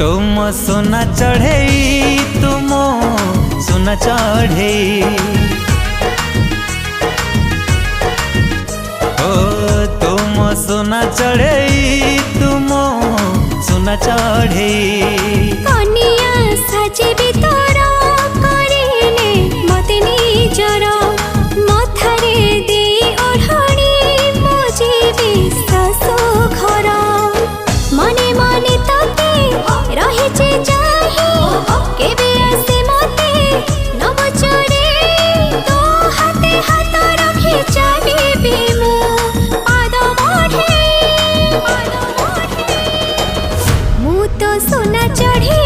तुम सोना चढ़े तुम सोना चढ़े ओ तुम सोना चढ़े तुम सोना चढ़े कनिया साजेबी तोर करिले मते निजर मथारे दे ओढ़णी मुझे सासु घर मने मने तते रहिचे चाहे केबे आसे मते नवचरे तो हाथे हाथ रखी चालिबी मु पाद बढ़े मु तो सोना चढ़े